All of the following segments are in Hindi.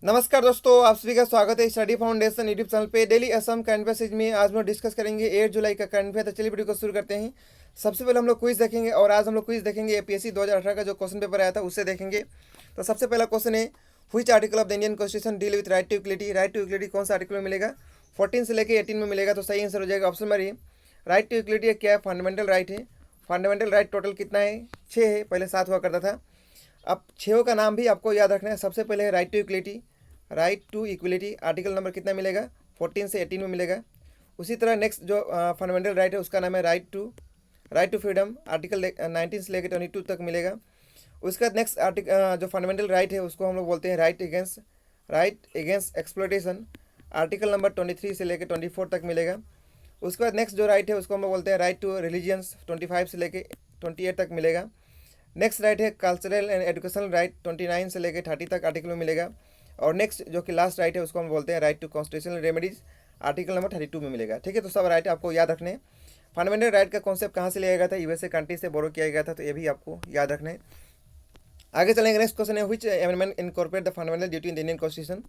नमस्कार दोस्तों, आप सभी का स्वागत है स्टडी फाउंडेशन यूट्यूब चैनल पे। डेली असम करंट अफेयर्स में आज हम लोग डिस्कस करेंगे 8 जुलाई का करंट अफेयर। तो चलिए वीडियो को शुरू करते हैं। सबसे पहले हम लोग क्विज देखेंगे और आज हम लोग क्विज देखेंगे एपीएससी 2018 का जो क्वेश्चन पेपर आया था उससे देखेंगे। तो सबसे पहला क्वेश्चन है, which article of the Indian constitution deal with right to equality. Right to equality कौन सा आर्टिकल में मिलेगा? 14 से लेकर 18 में मिलेगा। तो सही आंसर हो जाएगा option number A. Right to equality क्या है? फंडामेंटल राइट है। फंडामेंटल राइट टोटल कितना है? 6 है, पहले 7 हुआ करता था। अब 6 का नाम भी आपको याद रखना है। सबसे पहले है right to equality. Right to equality article number कितना मिलेगा? 14 से 18 में मिलेगा। उसी तरह नेक्स्ट जो फंडामेंटल राइट है उसका नाम है राइट टू फ्रीडम। आर्टिकल 19 से लेकर 22 तक मिलेगा। उसके बाद नेक्स्ट आर्टिकल जो फंडामेंटल राइट है उसको हम लोग बोलते हैं right against exploitation. Article number 23 से लेकर 24 तक मिलेगा। उसके बाद नेक्स्ट जो राइट है उसको हम लोग बोलते हैं राइट टू रिलीजियंस। 25 से लेकर 28 तक मिलेगा। नेक्स्ट राइट है कल्चरल एंड एजुकेशनल राइट। 29 से लेकर 30 तक आर्टिकल में मिलेगा। और नेक्स्ट जो कि लास्ट राइट है उसको हम बोलते हैं right to constitutional remedies. Article number 32 में मिलेगा। ठीक है, तो सब राइट आपको याद रखने हैं। फंडामेंटल राइट का कॉन्सेप्ट कहाँ से लिया गया था? यूएसए कंट्री से बोरो किया गया था, तो ये भी आपको याद रखना है। आगे चलेंगे। नेक्स्ट क्वेश्चन है, which amendment incorporate the fundamental duty in the Indian constitution.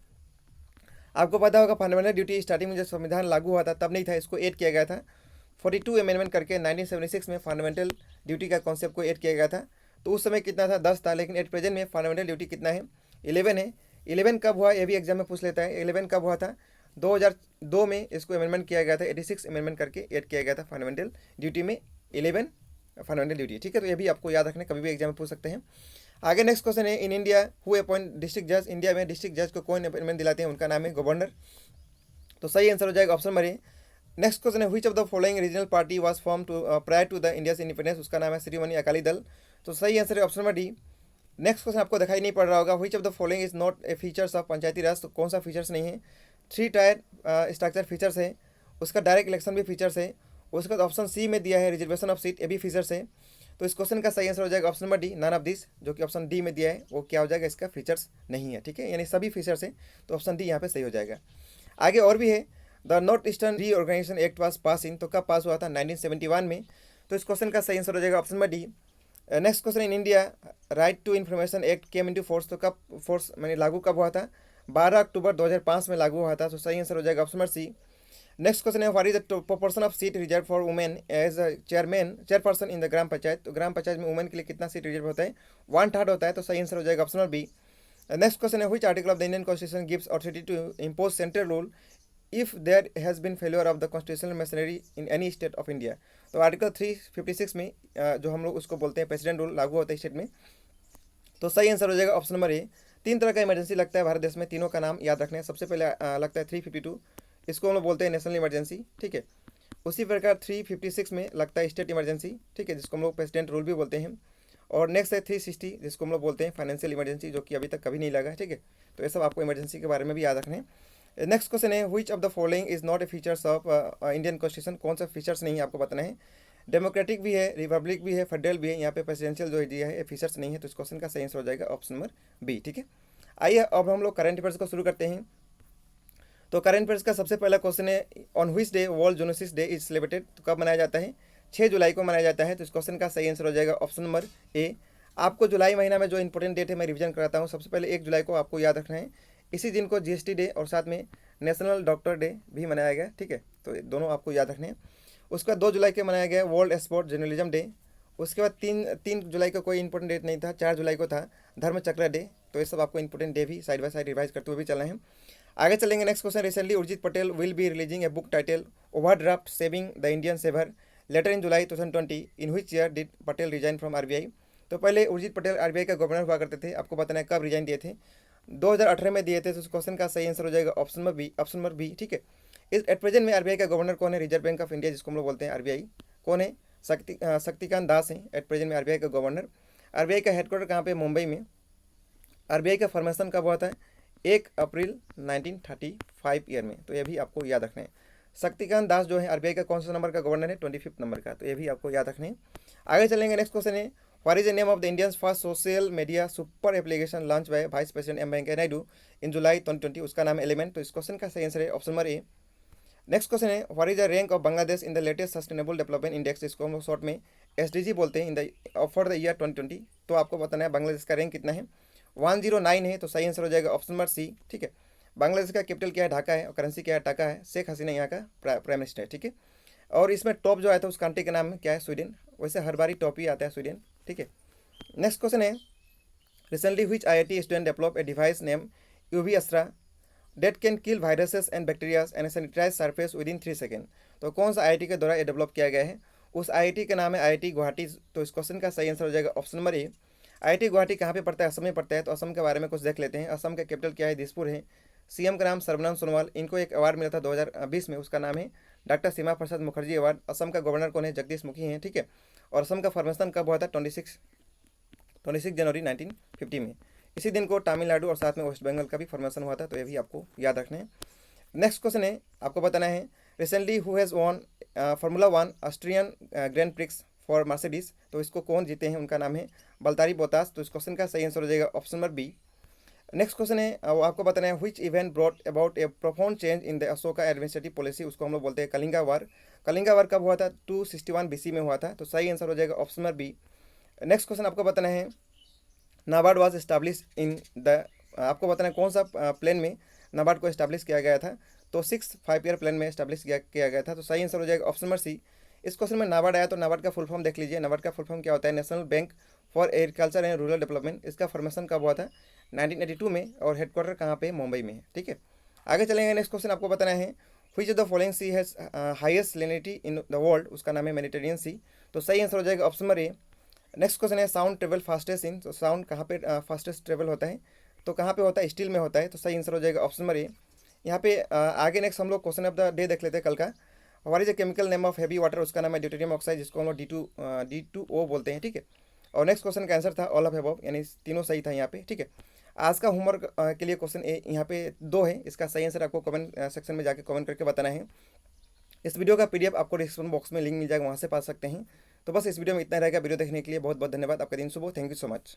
आपको पता होगा फंडामेंटल ड्यूटी स्टार्टिंग में जब संविधान लागू हुआ था तब नहीं था, इसको ऐड किया गया था 42 अमेंडमेंट करके। 1976 में फंडामेंटल ड्यूटी का कॉन्सेप्ट को ऐड किया गया था। तो उस समय कितना था? 10 था, लेकिन एट प्रेजेंट में फंडामेंटल ड्यूटी कितना है? 11 है। 11 कब हुआ? ये भी एग्जाम में पूछ लेता है। 11 कब हुआ था? 2002 में इसको अमेंडमेंट किया गया था। 86 अमेंडमेंट करके ऐड किया गया था फंडामेंटल ड्यूटी में 11 फंडामेंटल ड्यूटी। ठीक है, तो ये भी आपको याद रखना, कभी भी एग्जाम में पूछ सकते हैं। आगे नेक्स्ट क्वेश्चन है, in India who appoint district जज। इंडिया में डिस्ट्रिक्ट जज को कौन अपॉइंटमेंट दिलाते हैं? उनका नाम है गवर्नर। तो सही आंसर हो जाएगा option number A. Next question है, which of the following regional party was form to prior to the India's independence. उसका नाम है श्रीमणी अकाली दल। तो सही आंसर है option number D. Next question आपको दिखाई नहीं पड़ रहा होगा, which of the following is not a features of Panchayati Raj. तो कौन सा फीचर्स नहीं है? 3 टायर स्ट्रक्चर फीचर्स है। उसका डायरेक्ट इलेक्शन भी फीचर्स है। उसके बाद ऑप्शन सी में दिया है रिजर्वेशन ऑफ सीट, ये भी फीचर्स है। तो इस क्वेश्चन का सही आंसर हो जाएगा option number D, none of this. जो कि ऑप्शन डी में दिया है वो क्या हो जाएगा? इसका फीचर्स नहीं है। ठीक है, यानी सभी फीचर्स है, तो ऑप्शन डी यहाँ पे सही हो जाएगा। आगे और भी है, the North Eastern Reorganisation Act was pass in. तो कब पास हुआ था? 1971 में। तो इस क्वेश्चन का सही आंसर हो जाएगा option number D. Next question, in India right to information act came into force. तो कब फोर्स मैंने लागू कब हुआ था? 12 अक्टूबर 2005 में लागू हुआ था। तो सही आंसर हो जाएगा option number C. Next question है, what is the proportion of seat reserve for women as chairperson in the gram panchayat. तो ग्राम पंचायत में वुमेन के लिए कितना सीट रिजर्व होता है? 1/3 होता है। तो सही आंसर हो जाएगा option number B. Next question है, which article of the Indian constitution gives authority to impose central rule if there has bin failure of the constitutional machinery in any state of India. तो आर्टिकल 356 में जो हम लोग उसको बोलते हैं प्रेसिडेंट रूल लागू होता है स्टेट में। तो सही आंसर हो जाएगा ऑप्शन नंबर ए। 3 तरह का इमरजेंसी लगता है भारत देश में, तीनों का नाम याद रखना है। सबसे पहले लगता है 352, इसको हम लोग बोलते हैं नेशनल इमरजेंसी। ठीक है, उसी प्रकार 356 में लगता है स्टेट इमरजेंसी। ठीक है, जिसको हम लोग प्रेसिडेंट रूल भी बोलते हैं। और नेक्स्ट है 360, जिसको हम लोग बोलते हैं फाइनेंशियल इमरजेंसी, जो कि अभी तक कभी नहीं लगा है। ठीक है, तो ये सब आपको इमरजेंसी के बारे में भी याद रखना है। नेक्स्ट क्वेश्चन है, which of the following is not a features of Indian constitution. कौन सा फीचर्स नहीं है आपको बताना है? डेमोक्रेटिक भी है, रिपब्लिक भी है, फेडरल भी है। यहाँ पे प्रेसिडेंशियल जो दिया है ये फीचर्स नहीं है। तो इस क्वेश्चन का सही आंसर हो जाएगा ऑप्शन नंबर बी। ठीक है, आइए अब हम लोग करंट अफेयर्स को शुरू करते हैं। तो करंट अफेयर्स का सबसे पहला क्वेश्चन है, on which day World Zoonosis Day is celebrated. तो कब मनाया जाता है? 6 जुलाई को मनाया जाता है। तो इस क्वेश्चन का सही आंसर हो जाएगा ऑप्शन नंबर ए। आपको जुलाई महीना में जो इंपॉर्टेंट डेट है मैं रिवीजन कराता हूँ। सबसे पहले 1 जुलाई को आपको याद रखना है, इसी दिन को जीएसटी डे और साथ में नेशनल डॉक्टर डे भी मनाया गया। ठीक है, तो दोनों आपको याद रखने हैं। उसके बाद 2 जुलाई को मनाया गया वर्ल्ड स्पोर्ट जर्नलिज्म डे। उसके बाद 3 जुलाई का कोई इंपॉर्टेंट डेट नहीं था। 4 जुलाई को था धर्मचक्र डे। तो ये सब आपको इंपॉर्टेंट डे भी साइड बाय साइड रिवाइज करते हुए भी चलना है। आगे चलेंगे। Next question, recently Urjit Patel will be releasing a book title overdraft saving the Indian saver later in July 2020। In which year did Patel resign from RBI. तो पहले उर्जित पटेल आरबीआई का गवर्नर हुआ करते थे। आपको बताना है कब रिजाइन दिए थे? 2018 में दिए थे। तो उस क्वेश्चन का सही आंसर हो जाएगा ऑप्शन नंबर बी। ठीक है, इस एट प्रेजेंट में आरबीआई का गवर्नर कौन है? रिजर्व बैंक ऑफ इंडिया, जिसको हम लोग बोलते हैं आरबीआई। कौन है? शक्तिकांत दास हैं एट प्रेजेंट में आरबीआई का गवर्नर। आरबीआई का हेडक्वार्टर कहाँ पे? मुंबई में। आरबीआई का फॉर्मेशन कब हुआ था? 1 अप्रैल 1935 ईयर में। तो ये भी आपको याद रखना है। शक्तिकांत दास जो है आरबीआई का कौन सा नंबर का गवर्नर है? 25 नंबर का। तो ये भी आपको याद रखना है। आगे चलेंगे। नेक्स्ट क्वेश्चन है, what is the name of the Indians first social media super application launch by vice president M Venkaiah Naidu in July 2020। उसका नाम है एलिमेंट। तो इस क्वेश्चन का सही आंसर है option number A. Next question है, what is the rank of Bangladesh in the latest sustainable development index. इसको हम लोग शॉर्ट में एसडीजी बोलते हैं in the for the year 2020। तो आपको बताना है बांग्लादेश का रैंक कितना है। 109 है, तो सही आंसर हो जाएगा ऑप्शन नंबर सी। ठीक है। बांग्लादेश का कैपिटल क्या है, ढाका है, और करेंसी क्या है, टाका है। शेख हसीना यहाँ का प्राइम मिनिस्टर है। ठीक है। और इसमें टॉप जो आया था उस कंट्री का नाम क्या है, स्वीडन। वैसे हर बार ही टॉप ही आता है स्वीडन। ठीक है। नेक्स्ट क्वेश्चन है, recently which IIT student develop a device name UV Astra that can kill viruses and bacterias and sanitize surface within 3 second. तो कौन सा IIT के द्वारा ये डेवलप किया गया है, उस IIT का नाम है IIT गुवाहाटी। तो इस क्वेश्चन का सही आंसर हो जाएगा ऑप्शन नंबर ए। IIT गुवाहाटी कहाँ पे पड़ता है, असम में पड़ता है। तो असम के बारे में कुछ देख लेते हैं। असम का कैपिटल क्या है, दिसपुर है। CM का नाम सर्बानंद सोनोवाल। इनको एक अवार्ड मिला था 2020 में, उसका नाम है डॉक्टर श्यामा प्रसाद मुखर्जी अवार्ड। असम का गवर्नर कौन है, जगदीश मुखी हैं। ठीक है। और असम का फॉर्मेशन कब हुआ था, 26 जनवरी 1950 में। इसी दिन को तमिलनाडु और साथ में वेस्ट बंगाल का भी फॉर्मेशन हुआ था। तो ये भी आपको याद रखना है। नेक्स्ट क्वेश्चन है, आपको बताना है recently who has won formula 1 Austrian grand prix for Mercedes. तो इसको कौन जीते हैं, उनका नाम है वल्तारी बोतास। तो इस क्वेश्चन का सही आंसर हो जाएगा option number B. Next question है, वो आपको बताना है which event brought about a profound change in the Ashoka administrative policy. उसको हम लोग बोलते हैं कलिंगा वार। कलिंगा वार कब हुआ था, 261 BC में हुआ था। तो सही आंसर हो जाएगा option number B. Next question आपको बताना है, NABARD was establish in the, आपको बताना है कौन सा प्लान में नाबार्ड को इस्टेब्लिश किया गया था। तो 6 5 ईयर प्लान में इस्टेब्लिश किया गया था। तो सही आंसर हो जाएगा ऑप्शन नंबर सी। इस क्वेश्चन में नाबार्ड आया, तो नाबार्ड का फुल फॉर्म देख लीजिए। नाबार्ड का फुल फॉर्म क्या होता है, national bank for agriculture and rural development. इसका फॉर्मेशन कब हुआ था, 1982 में, और हेडक्वार्टर कहाँ पे, मुंबई में है। ठीक है। आगे चलेंगे। नेक्स्ट क्वेश्चन आपको बताना है which of the following sea has highest salinity in the world. उसका नाम है मेडिटेरियन सी। तो सही आंसर हो जाएगा option number A. Next question है, साउंड ट्रेवल फास्टेस्ट इन। तो साउंड कहाँ पे फास्टेस्ट ट्रेवल होता है, तो कहाँ पे होता है, स्टील में होता है। तो सही आंसर हो जाएगा ऑप्शन नंबर ए। यहाँ पे आगे नेक्स्ट हम लोग क्वेश्चन ऑफ द डे देख लेते हैं कल का। What is the chemical name of heavy water. उसका नाम है ड्यूटेरियम ऑक्साइड, जिसको हम लोग D2O बोलते हैं। ठीक है। और नेक्स्ट क्वेश्चन का आंसर था ऑल ऑफ अबव, यानी तीनों सही था यहाँ पे। ठीक है। आज का होमवर्क के लिए क्वेश्चन ए यहाँ पे 2 है। इसका सही आंसर आपको कमेंट सेक्शन में जाके कमेंट करके बताना है। इस वीडियो का PDF आपको डिस्क्रिप्शन बॉक्स में लिंक मिल जाएगा, वहाँ से पा सकते हैं। तो बस इस वीडियो में इतना रहेगा। वीडियो देखने के लिए बहुत बहुत धन्यवाद। आपका दिन शुभ हो। Thank you so much.